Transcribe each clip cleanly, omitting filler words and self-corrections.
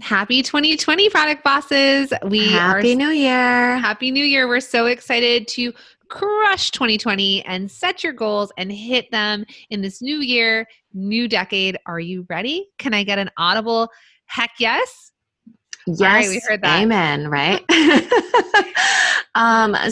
Happy 2020, product bosses. Happy New Year. Happy New Year. We're so excited to crush 2020 and set your goals and hit them in this new year, new decade. Are you ready? Can I get an audible heck yes? Yes. All right, we heard that. Amen, right?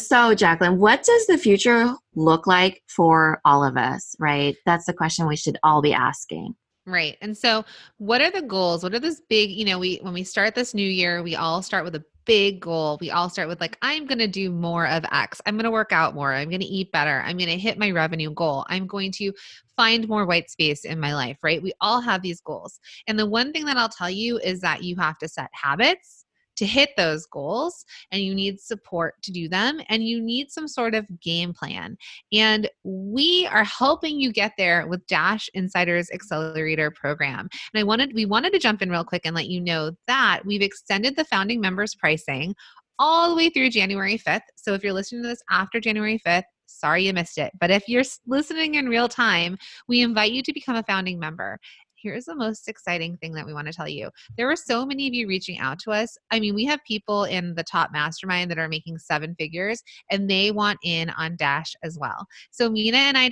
So Jacqueline, what does the future look like for all of us, right? That's the question we should all be asking. Right. And so what are the goals? What are those big, when we start this new year, we all start with a big goal. We all start with like, I'm going to do more of X. I'm going to work out more. I'm going to eat better. I'm going to hit my revenue goal. I'm going to find more white space in my life, right? We all have these goals. And the one thing that I'll tell you is that you have to set habits to hit those goals, and you need support to do them, and you need some sort of game plan. And we are helping you get there with DASH Insiders Accelerator program. And we wanted to jump in real quick and let you know that we've extended the founding members pricing all the way through January 5th. So if you're listening to this after January 5th, sorry you missed it. But if you're listening in real time, we invite you to become a founding member. Here's the most exciting thing that we want to tell you. There were so many of you reaching out to us. I mean, we have people in the top mastermind that are making 7 figures, and they want in on Dash as well. So Mina and I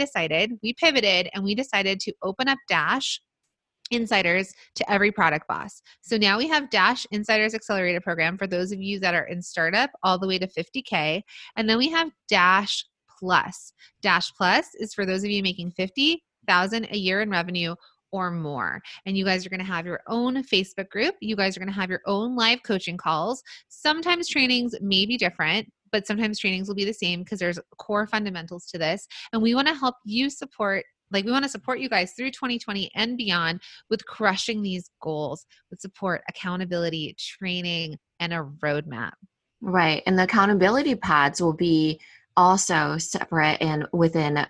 we pivoted, and we decided to open up Dash Insiders to every product boss. So now we have Dash Insiders Accelerator program for those of you that are in startup all the way to 50K. And then we have Dash Plus. Dash Plus is for those of you making $50,000 a year in revenue or more. And you guys are going to have your own Facebook group. You guys are going to have your own live coaching calls. Sometimes trainings may be different, but sometimes trainings will be the same because there's core fundamentals to this. And we want to help you we want to support you guys through 2020 and beyond with crushing these goals with support, accountability, training, and a roadmap. Right. And the accountability pads will be also separate and within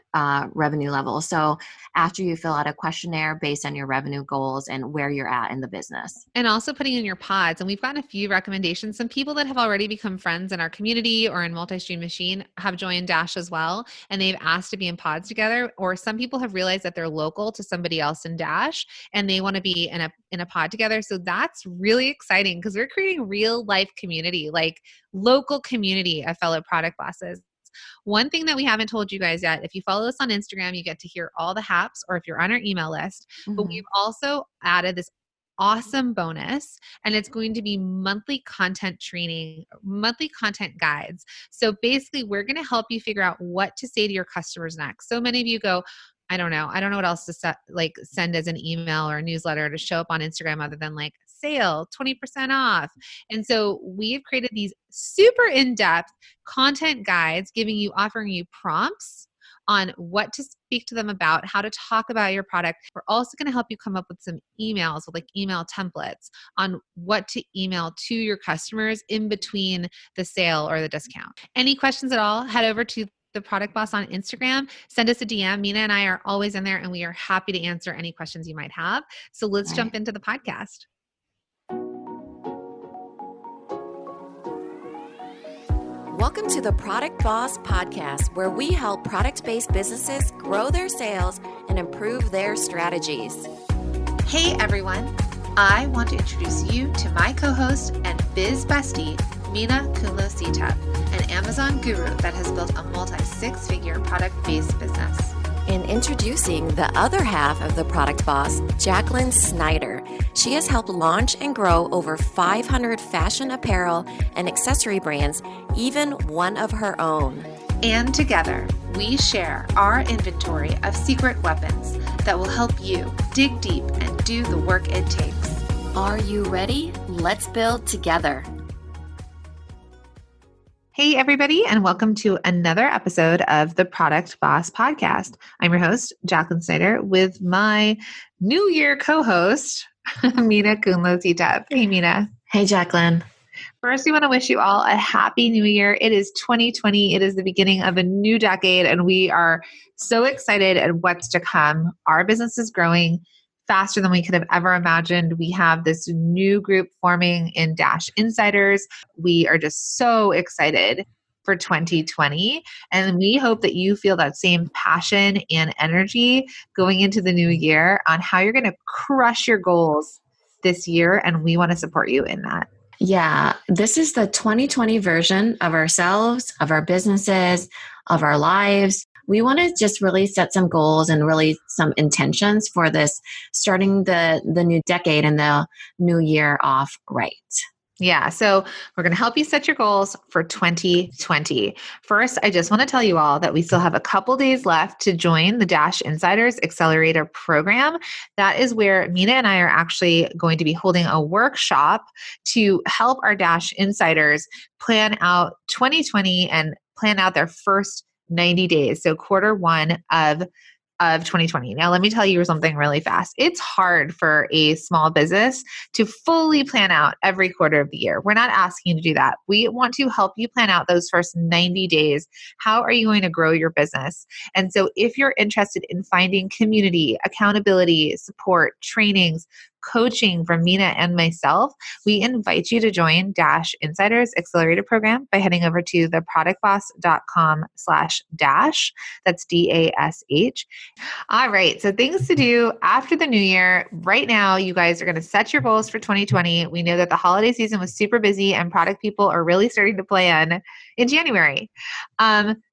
revenue levels. So after you fill out a questionnaire based on your revenue goals and where you're at in the business. And also putting in your pods. And we've gotten a few recommendations. Some people that have already become friends in our community or in Multi-Stream Machine have joined Dash as well. And they've asked to be in pods together. Or some people have realized that they're local to somebody else in Dash and they want to be in a pod together. So that's really exciting because we're creating real life community, like local community of fellow product bosses. One thing that we haven't told you guys yet, if you follow us on Instagram, you get to hear all the haps, or if you're on our email list, but we've also added this awesome bonus, and it's going to be monthly content training, monthly content guides. So basically we're going to help you figure out what to say to your customers next. So many of you go, I don't know what else to send as an email or a newsletter to show up on Instagram other than like sale, 20% off. And so we've created these super in-depth content guides offering you prompts on what to speak to them about, how to talk about your product. We're also going to help you come up with some emails with like email templates on what to email to your customers in between the sale or the discount. Any questions at all? Head over to the Product Boss on Instagram. Send us a DM. Mina and I are always in there, and we are happy to answer any questions you might have. So let's jump into the podcast. Welcome to the Product Boss Podcast, where we help product-based businesses grow their sales and improve their strategies. Hey everyone, I want to introduce you to my co-host and biz bestie, Mina Kunlo-Sitep, an Amazon guru that has built a multi-6-figure product-based business. And introducing the other half of the Product Boss, Jacqueline Snyder. She has helped launch and grow over 500 fashion apparel and accessory brands, even one of her own. And together, we share our inventory of secret weapons that will help you dig deep and do the work it takes. Are you ready? Let's build together. Hey, everybody, and welcome to another episode of the Product Boss Podcast. I'm your host, Jacqueline Snyder, with my New Year co-host, Mina Kunlo-Sitep. Hey, Mina. Hey, Jacqueline. First, we want to wish you all a happy new year. It is 2020. It is the beginning of a new decade, and we are so excited at what's to come. Our business is growing faster than we could have ever imagined. We have this new group forming in Dash Insiders. We are just so excited for 2020. And we hope that you feel that same passion and energy going into the new year on how you're going to crush your goals this year, and we want to support you in that. Yeah, this is the 2020 version of ourselves, of our businesses, of our lives. We want to just really set some goals and really some intentions for this, starting the new decade and the new year off right. Yeah. So we're going to help you set your goals for 2020. First, I just want to tell you all that we still have a couple days left to join the DASH Insiders Accelerator program. That is where Mina and I are actually going to be holding a workshop to help our DASH Insiders plan out 2020 and plan out their first 90 days. So quarter one of 2020. Now, let me tell you something really fast. It's hard for a small business to fully plan out every quarter of the year. We're not asking you to do that. We want to help you plan out those first 90 days. How are you going to grow your business? And so if you're interested in finding community, accountability, support, trainings, coaching from Mina and myself, we invite you to join DASH Insiders Accelerator program by heading over to theproductboss.com/dash. That's DASH. All right. So things to do after the new year. Right now, you guys are going to set your goals for 2020. We know that the holiday season was super busy and product people are really starting to plan in January.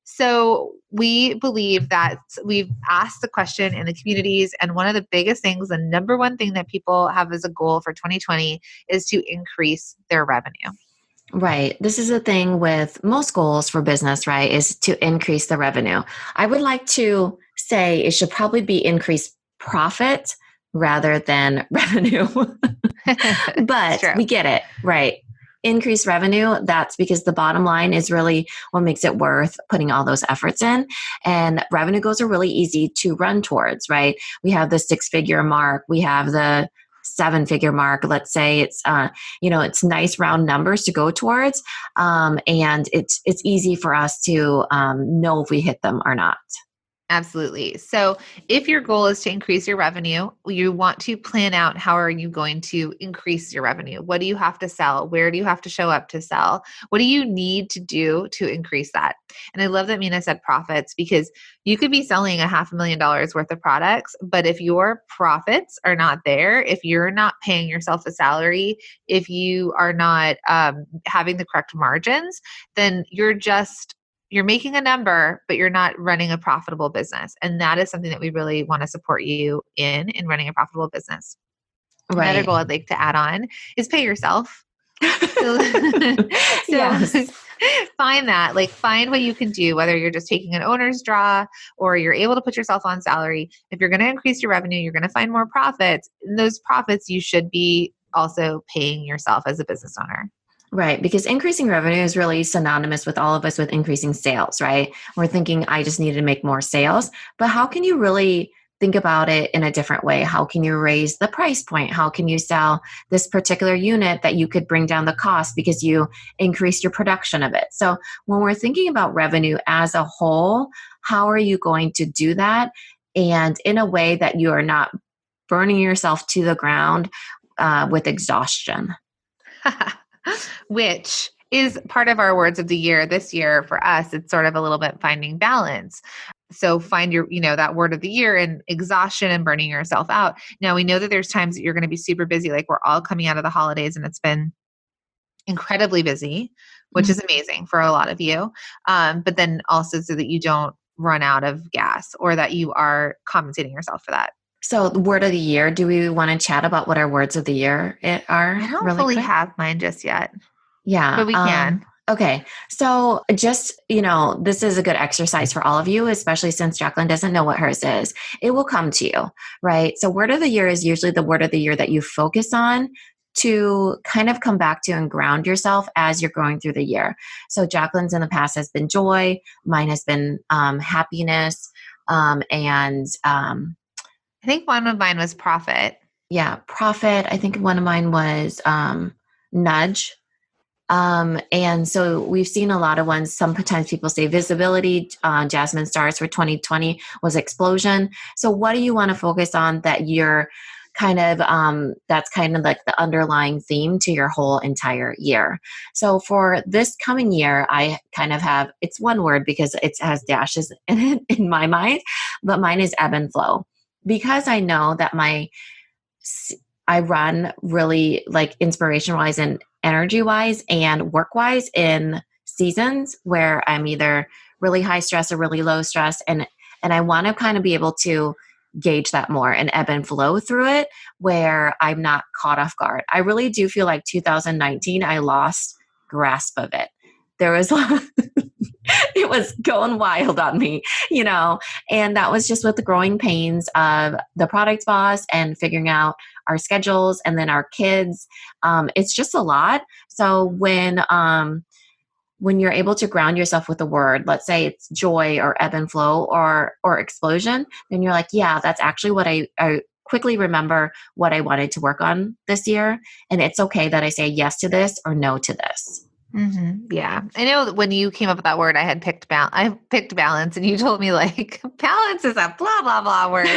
So we believe that we've asked the question in the communities, and one of the biggest things, the number one thing that people have as a goal for 2020 is to increase their revenue. Right. This is the thing with most goals for business, right, is to increase the revenue. I would like to say it should probably be increased profit rather than revenue. But we get it, right? Increase revenue, that's because the bottom line is really what makes it worth putting all those efforts in. And revenue goals are really easy to run towards, right? We have the 6-figure mark. We have the 7-figure mark. Let's say it's, it's nice round numbers to go towards. And it's easy for us to know if we hit them or not. Absolutely. So if your goal is to increase your revenue, you want to plan out how are you going to increase your revenue? What do you have to sell? Where do you have to show up to sell? What do you need to do to increase that? And I love that Mina said profits, because you could be selling $500,000 worth of products, but if your profits are not there, if you're not paying yourself a salary, if you are not having the correct margins, then you're making a number, but you're not running a profitable business. And that is something that we really want to support you in running a profitable business. Right. Another goal I'd like to add on is pay yourself. Yes. Find what you can do, whether you're just taking an owner's draw or you're able to put yourself on salary. If you're going to increase your revenue, you're going to find more profits. And those profits, you should be also paying yourself as a business owner. Right, because increasing revenue is really synonymous with all of us with increasing sales, right? We're thinking, I just need to make more sales. But how can you really think about it in a different way? How can you raise the price point? How can you sell this particular unit that you could bring down the cost because you increased your production of it? So when we're thinking about revenue as a whole, how are you going to do that? And in a way that you are not burning yourself to the ground with exhaustion. Which is part of our words of the year this year. For us, it's sort of a little bit finding balance. So find your, that word of the year in exhaustion and burning yourself out. Now we know that there's times that you're going to be super busy, like we're all coming out of the holidays and it's been incredibly busy, which is amazing for a lot of you. But then also so that you don't run out of gas or that you are compensating yourself for that. So the word of the year, do we want to chat about what our words of the year are? I don't really have mine just yet. Yeah. But we can. Okay. So just, this is a good exercise for all of you, especially since Jacqueline doesn't know what hers is. It will come to you, right? So word of the year is usually the word of the year that you focus on to kind of come back to and ground yourself as you're going through the year. So Jacqueline's in the past has been joy. Mine has been happiness. I think one of mine was profit. Yeah, profit. I think one of mine was nudge. And so we've seen a lot of ones. Sometimes people say visibility. Jasmine Stars for 2020 was explosion. So what do you want to focus on that you're kind of, that's kind of like the underlying theme to your whole entire year. So for this coming year, I kind of have, it's one word because it has dashes in it in my mind, but mine is ebb and flow. Because I know that my I run really like inspiration wise and energy wise and work wise in seasons where I'm either really high stress or really low stress. And I want to kind of be able to gauge that more and ebb and flow through it where I'm not caught off guard. I really do feel like 2019, I lost grasp of it. There was it was going wild on me, and that was just with the growing pains of the product boss and figuring out our schedules and then our kids. It's just a lot. So when you're able to ground yourself with a word, let's say it's joy or ebb and flow or explosion, then you're like, yeah, that's actually what I quickly remember what I wanted to work on this year. And it's okay that I say yes to this or no to this. Mm-hmm. Yeah. I know that when you came up with that word, I picked balance, and you told me like balance is a blah, blah, blah word.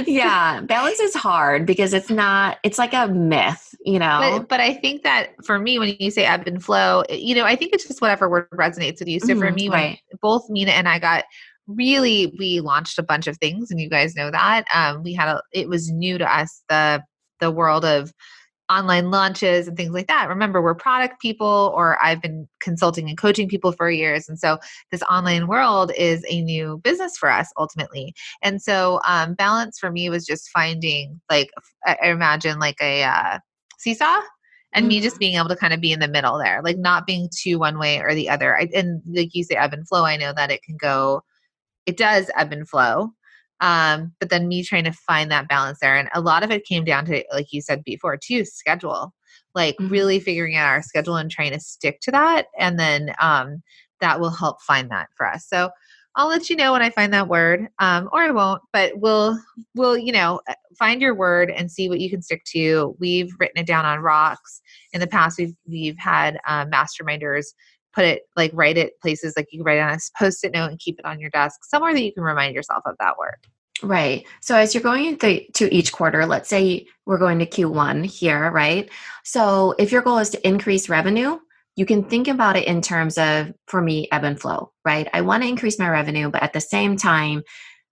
Yeah. Balance is hard because it's like a myth, But I think that for me, when you say ebb and flow, I think it's just whatever word resonates with you. So for me, when both Mina and I we launched a bunch of things, and you guys know that, it was new to us, the world of online launches and things like that. Remember, we're product people, or I've been consulting and coaching people for years. And so this online world is a new business for us ultimately. And so balance for me was just finding, like, I imagine like a seesaw, and me just being able to kind of be in the middle there, like not being too one way or the other. And like you say, ebb and flow, I know that it does ebb and flow. But then me trying to find that balance there. And a lot of it came down to, like you said before too, schedule, like really figuring out our schedule and trying to stick to that. And then that will help find that for us. So I'll let you know when I find that word, or I won't, but we'll, find your word and see what you can stick to. We've written it down on rocks. In the past, we've had masterminders write it places, like you can write it on a Post-it note and keep it on your desk, somewhere that you can remind yourself of that word. Right. So as you're going to each quarter, let's say we're going to Q1 here, right? So if your goal is to increase revenue, you can think about it in terms of, for me, ebb and flow, right? I want to increase my revenue, but at the same time,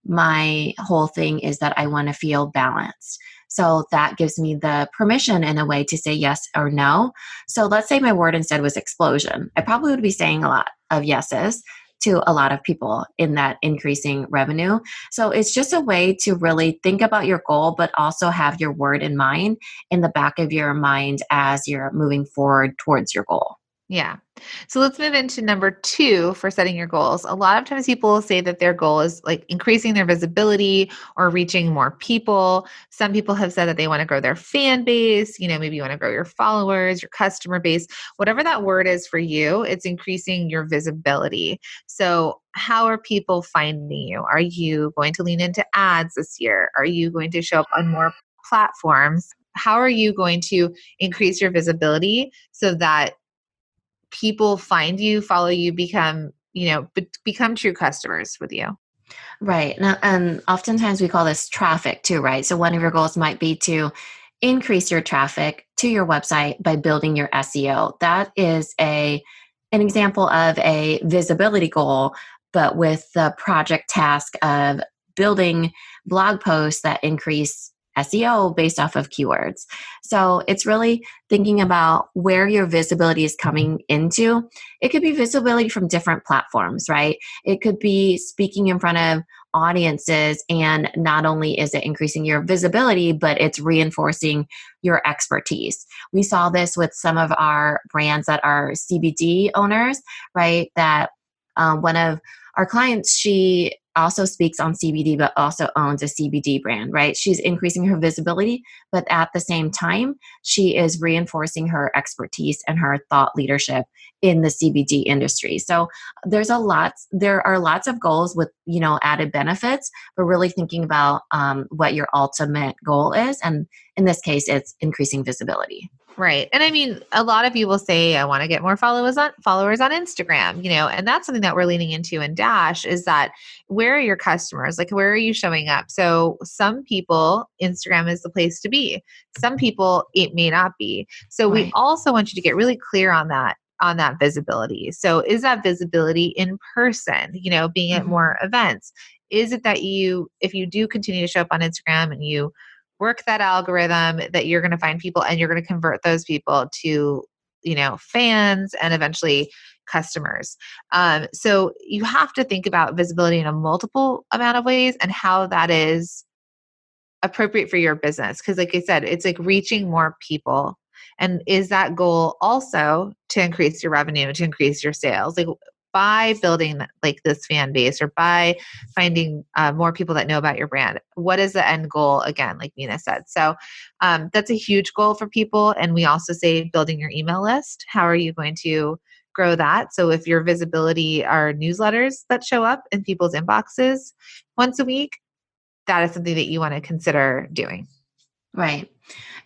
my whole thing is that I want to feel balanced. So that gives me the permission in a way to say yes or no. So let's say my word instead was explosion. I probably would be saying a lot of yeses to a lot of people in that increasing revenue. So it's just a way to really think about your goal, but also have your word in mind in the back of your mind as you're moving forward towards your goal. Yeah. So let's move into number 2 for setting your goals. A lot of times people will say that their goal is like increasing their visibility or reaching more people. Some people have said that they want to grow their fan base. Maybe you want to grow your followers, your customer base, whatever that word is for you, it's increasing your visibility. So how are people finding you? Are you going to lean into ads this year? Are you going to show up on more platforms? How are you going to increase your visibility so that people find you, follow you, become true customers with you? Right. And oftentimes we call this traffic too, right? So one of your goals might be to increase your traffic to your website by building your SEO. That is an example of a visibility goal, but with the project task of building blog posts that increase SEO based off of keywords. So it's really thinking about where your visibility is coming into. It could be visibility from different platforms, right? It could be speaking in front of audiences, and not only is it increasing your visibility, but it's reinforcing your expertise. We saw this with some of our brands that are CBD owners, right? That one of our clients, she also speaks on CBD, but also owns a CBD brand, right? She's increasing her visibility, but at the same time, she is reinforcing her expertise and her thought leadership in the CBD industry. So there are lots of goals with, added benefits, but really thinking about what your ultimate goal is. And in this case, it's increasing visibility. Right. And I mean, a lot of you will say, I want to get more followers on Instagram, and that's something that we're leaning into in Dash, is that where are your customers? Like, where are you showing up? So some people, Instagram is the place to be. Some people, it may not be. So we also want you to get really clear on that visibility. So is that visibility in person, being at more events? Is it that if you do continue to show up on Instagram and you work that algorithm that you're going to find people and you're going to convert those people to, fans and eventually customers. So you have to think about visibility in a multiple amount of ways and how that is appropriate for your business. Cause like I said, it's like reaching more people. And is that goal also to increase your revenue, to increase your sales? Like by building like this fan base or by finding more people that know about your brand, what is the end goal again, like Mina said? So that's a huge goal for people. And we also say building your email list. How are you going to grow that? So if your visibility are newsletters that show up in people's inboxes once a week, that is something that you want to consider doing. Right.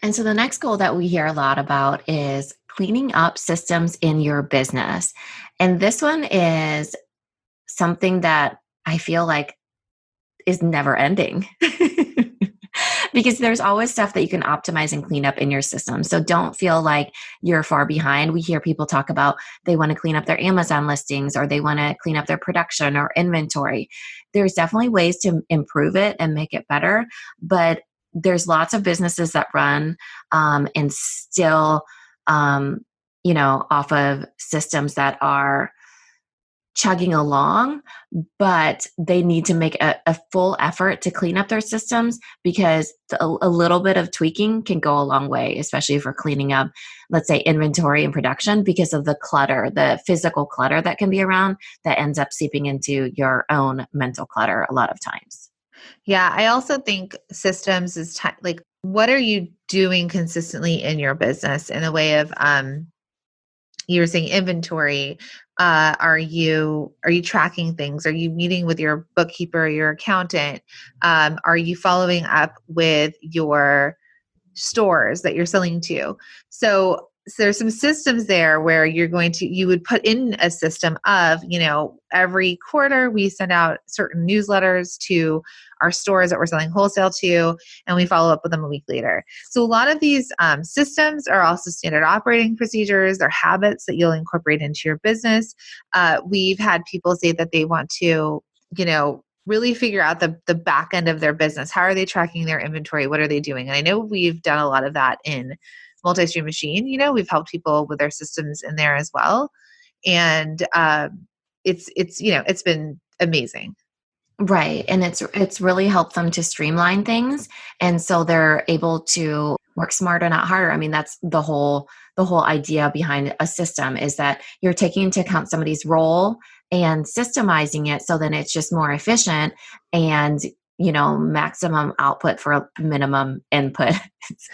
And so the next goal that we hear a lot about is cleaning up systems in your business. And this one is something that I feel like is never ending because there's always stuff that you can optimize and clean up in your system. So don't feel like you're far behind. We hear people talk about they want to clean up their Amazon listings or they want to clean up their production or inventory. There's definitely ways to improve it and make it better, but there's lots of businesses that run and still, off of systems that are chugging along, but they need to make a full effort to clean up their systems because a little bit of tweaking can go a long way, especially if we're cleaning up, let's say, inventory and production because of the clutter, the physical clutter that can be around that ends up seeping into your own mental clutter a lot of times. Yeah, I also think systems is like, what are you doing consistently in your business in the way of, you were saying inventory. Are you tracking things? Are you meeting with your bookkeeper, your accountant? Are you following up with your stores that you're selling to? So there's some systems there where you would put in a system of, every quarter we send out certain newsletters to our stores that we're selling wholesale to, and we follow up with them a week later. So a lot of these systems are also standard operating procedures. They're habits that you'll incorporate into your business. We've had people say that they want to, really figure out the back end of their business. How are they tracking their inventory? What are they doing? And I know we've done a lot of that in Multi-Stream Machine. We've helped people with their systems in there as well. And it's been amazing. Right. And it's really helped them to streamline things. And so they're able to work smarter, not harder. I mean, that's the whole idea behind a system is that you're taking into account somebody's role and systemizing it so then it's just more efficient and maximum output for minimum input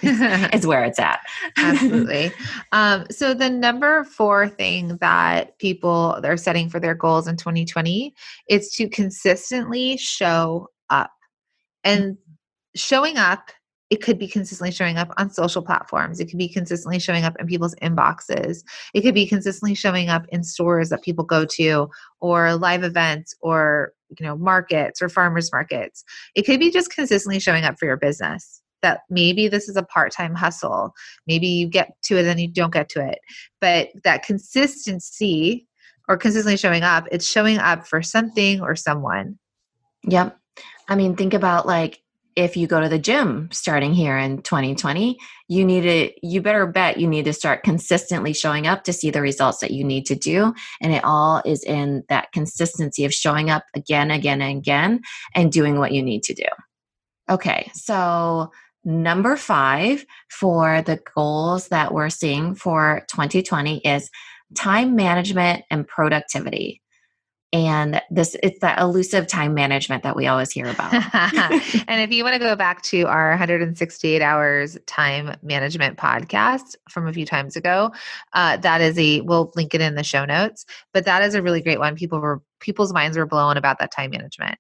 is where it's at. Absolutely. So the number 4 thing that people are setting for their goals in 2020 is to consistently show up. And showing up, it could be consistently showing up on social platforms. It could be consistently showing up in people's inboxes. It could be consistently showing up in stores that people go to or live events or, markets or farmers markets. It could be just consistently showing up for your business. That maybe this is a part-time hustle. Maybe you get to it and you don't get to it. But that consistency or consistently showing up, it's showing up for something or someone. Yep. I mean, think about like if you go to the gym starting here in 2020, you better bet you need to start consistently showing up to see the results that you need to do. And it all is in that consistency of showing up again, again, and again, and doing what you need to do. Okay. So number 5 for the goals that we're seeing for 2020 is time management and productivity. And it's that elusive time management that we always hear about. And if you want to go back to our 168 hours time management podcast from a few times ago, we'll link it in the show notes, but that is a really great one. People's minds were blown about that time management.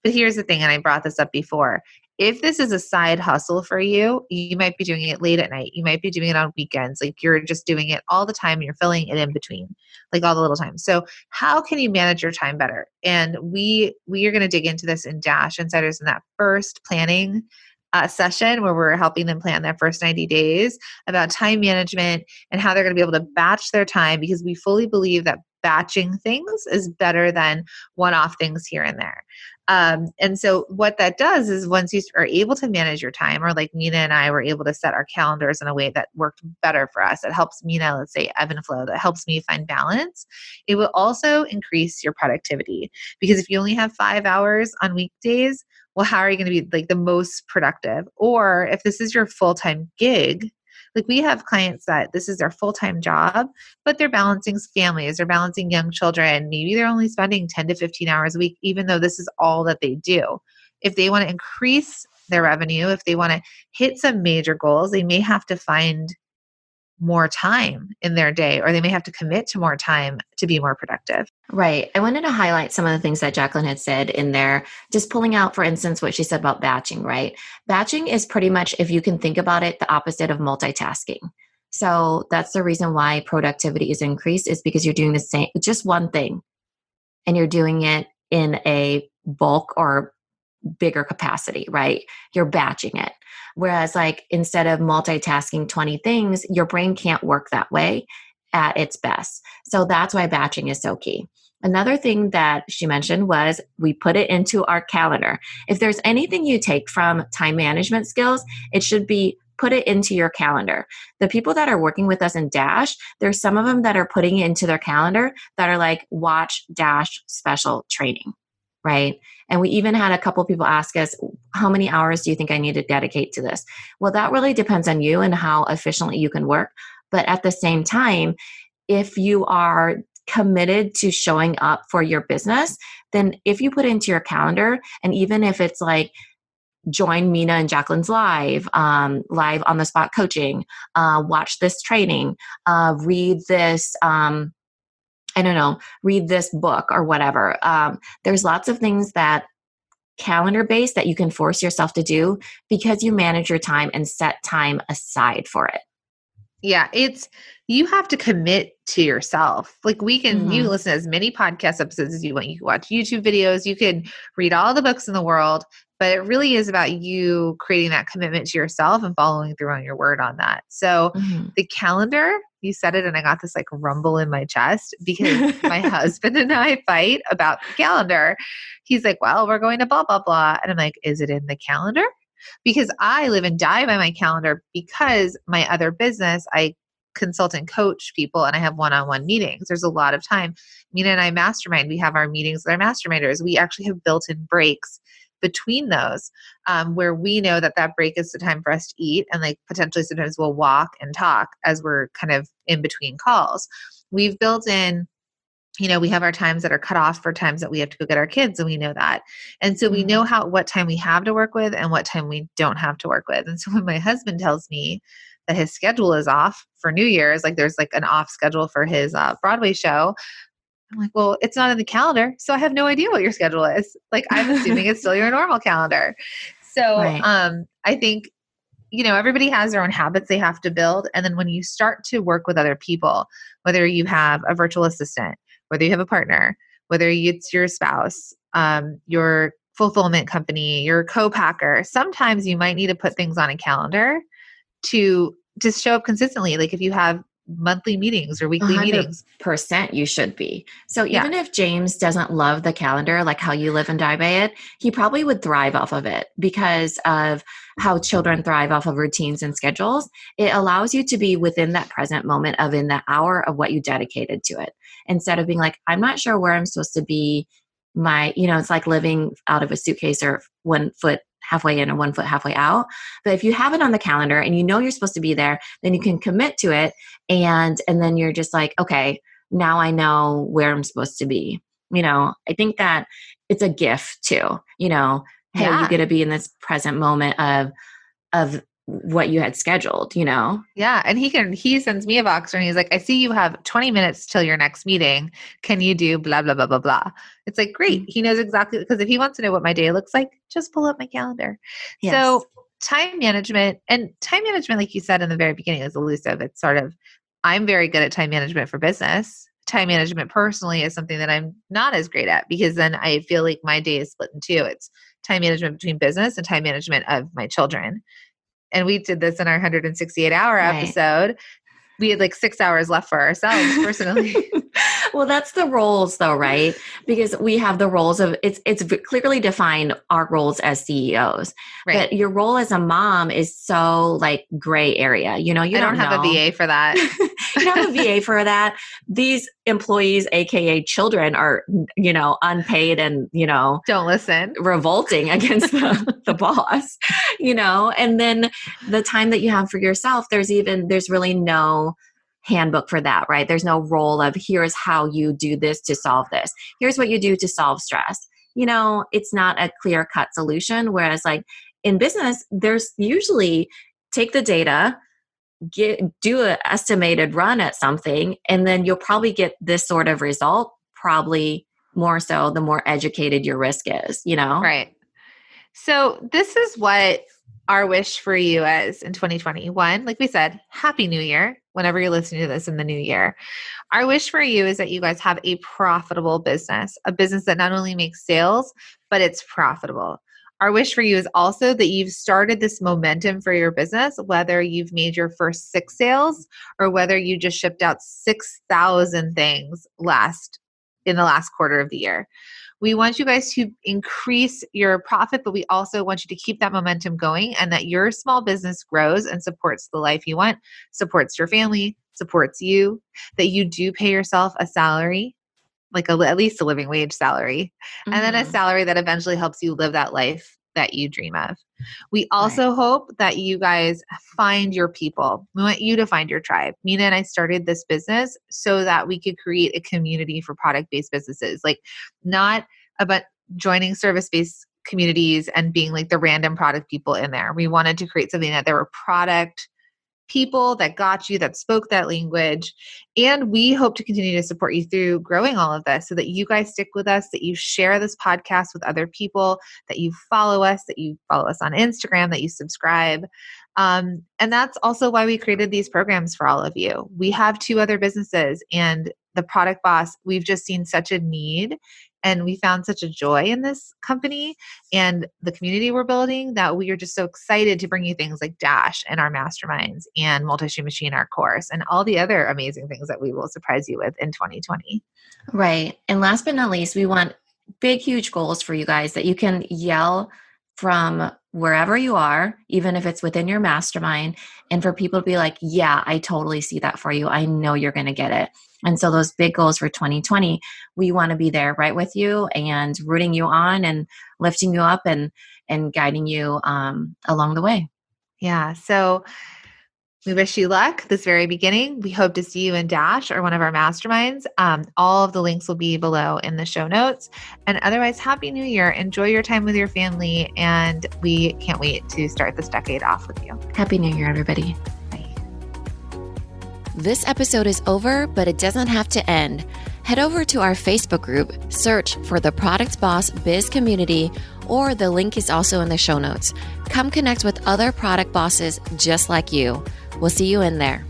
But here's the thing, and I brought this up before. If this is a side hustle for you, you might be doing it late at night. You might be doing it on weekends. Like you're just doing it all the time and you're filling it in between, like all the little times. So how can you manage your time better? And we are going to dig into this in Dash Insiders in that first planning session where we're helping them plan their first 90 days about time management and how they're going to be able to batch their time, because we fully believe that batching things is better than one-off things here and there. And so what that does is once you are able to manage your time, or like Mina and I were able to set our calendars in a way that worked better for us, it helps Mina, let's say, ebb and flow, that helps me find balance. It will also increase your productivity, because if you only have 5 hours on weekdays, well, how are you going to be like the most productive? Or if this is your full-time gig, like we have clients that this is their full-time job, but they're balancing families, they're balancing young children. Maybe they're only spending 10 to 15 hours a week, even though this is all that they do. If they want to increase their revenue, if they want to hit some major goals, they may have to find more time in their day, or they may have to commit to more time to be more productive. Right. I wanted to highlight some of the things that Jacqueline had said in there, just pulling out, for instance, what she said about batching, right? Batching is pretty much, if you can think about it, the opposite of multitasking. So that's the reason why productivity is increased, is because you're doing the same, just one thing, and you're doing it in a bulk or bigger capacity, right? You're batching it. Whereas like instead of multitasking 20 things, your brain can't work that way at its best. So that's why batching is so key. Another thing that she mentioned was we put it into our calendar. If there's anything you take from time management skills, it should be put it into your calendar. The people that are working with us in Dash, there's some of them that are putting it into their calendar that are like, watch Dash special training, right? And we even had a couple people ask us, how many hours do you think I need to dedicate to this? Well, that really depends on you and how efficiently you can work. But at the same time, if you are committed to showing up for your business, then if you put it into your calendar, and even if it's like, join Mina and Jacqueline's live on the spot coaching, watch this training, read this, read this book or whatever. There's lots of things that calendar based that you can force yourself to do because you manage your time and set time aside for it. Yeah, you have to commit to yourself. Like you can listen to as many podcast episodes as you want. You can watch YouTube videos, you can read all the books in the world, but it really is about you creating that commitment to yourself and following through on your word on that. So the calendar, you said it and I got this like rumble in my chest because my husband and I fight about the calendar. He's like, well, we're going to blah, blah, blah. And I'm like, is it in the calendar? Because I live and die by my calendar, because my other business, I consult and coach people and I have one-on-one meetings. There's a lot of time. Mina and I mastermind. We have our meetings with our masterminders. We actually have built-in breaks between those where we know that break is the time for us to eat, and like potentially sometimes we'll walk and talk as we're kind of in between calls. We've built in, we have our times that are cut off for times that we have to go get our kids, and we know that. And so we know what time we have to work with and what time we don't have to work with. And so when my husband tells me that his schedule is off for New Year's, like there's like an off schedule for his Broadway show, I'm like, well, it's not in the calendar. So I have no idea what your schedule is. Like I'm assuming it's still your normal calendar. So Right. I think, everybody has their own habits they have to build. And then when you start to work with other people, whether you have a virtual assistant, whether you have a partner, whether it's your spouse, your fulfillment company, your co-packer, sometimes you might need to put things on a calendar to just show up consistently. Like if you have monthly meetings or weekly meetings. 100% you should be. So Yeah. even if James doesn't love the calendar, like how you live and die by it, he probably would thrive off of it because of how children thrive off of routines and schedules. It allows you to be within that present moment of in the hour of what you dedicated to it. Instead of being like, I'm not sure where I'm supposed to be. It's like living out of a suitcase or 1 foot halfway in and 1 foot halfway out. But if you have it on the calendar and you know you're supposed to be there, then you can commit to it. And then you're just like, okay, now I know where I'm supposed to be. I think that it's a gift too, hey, you get to be in this present moment of what you had scheduled, Yeah. And he sends me a Voxer and he's like, I see you have 20 minutes till your next meeting. Can you do blah, blah, blah, blah, blah. It's like, great. He knows exactly, because if he wants to know what my day looks like, just pull up my calendar. Yes. So time management, like you said in the very beginning, is elusive. It's sort of, I'm very good at time management for business. Time management personally is something that I'm not as great at, because then I feel like my day is split in two. It's time management between business and time management of my children. And we did this in our 168-hour episode. We had like 6 hours left for ourselves personally. Well, that's the roles though, right? Because we have the roles of it's clearly defined our roles as CEOs. Right. But your role as a mom is so like gray area. You know, you I don't have know. a VA for that. You don't have a VA for that. These employees, AKA children, are, you know, unpaid and, you know, Don't listen. revolting against the boss, you know. And then the time that you have for yourself, there's really no handbook for that, right? There's no role of here's how you do this to solve this. Here's what you do to solve stress. You know, it's not a clear-cut solution. Whereas like in business, there's usually take the data, do an estimated run at something, and then you'll probably get this sort of result, probably more so the more educated your risk is, you know? Right. So this is what our wish for you is in 2021. Like we said, Happy New Year, whenever you're listening to this in the new year. Our wish for you is that you guys have a profitable business, a business that not only makes sales, but it's profitable. Our wish for you is also that you've started this momentum for your business, whether you've made your first 6 sales or whether you just shipped out 6,000 things in the last quarter of the year. We want you guys to increase your profit, but we also want you to keep that momentum going and that your small business grows and supports the life you want, supports your family, supports you, that you do pay yourself a salary, like at least a living wage salary, and then a salary that eventually helps you live that life that you dream of. We also hope that you guys find your people. We want you to find your tribe. Mina and I started this business so that we could create a community for product-based businesses, like not about joining service-based communities and being like the random product people in there. We wanted to create something that there were product people that got you, that spoke that language. And we hope to continue to support you through growing all of this so that you guys stick with us, that you share this podcast with other people, that you follow us on Instagram, that you subscribe. And that's also why we created these programs for all of you. We have 2 other businesses, and the Product Boss, we've just seen such a need and we found such a joy in this company and the community we're building that we are just so excited to bring you things like Dash and our masterminds and Multi-Stream Machine, our course, and all the other amazing things that we will surprise you with in 2020. Right. And last but not least, we want big, huge goals for you guys that you can yell from wherever you are, even if it's within your mastermind, and for people to be like, yeah, I totally see that for you. I know you're going to get it. And so those big goals for 2020, we want to be there right with you and rooting you on and lifting you up and guiding you along the way. Yeah. So we wish you luck this very beginning. We hope to see you in Dash or one of our masterminds. All of the links will be below in the show notes. And otherwise, Happy New Year. Enjoy your time with your family. And we can't wait to start this decade off with you. Happy New Year, everybody. Bye. This episode is over, but it doesn't have to end. Head over to our Facebook group, search for the Product Boss Biz Community, or the link is also in the show notes. Come connect with other product bosses just like you. We'll see you in there.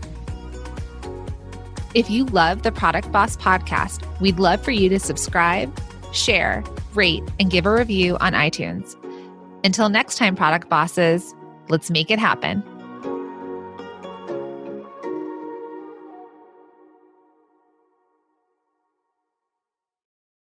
If you love the Product Boss podcast, we'd love for you to subscribe, share, rate, and give a review on iTunes. Until next time, Product Bosses, let's make it happen.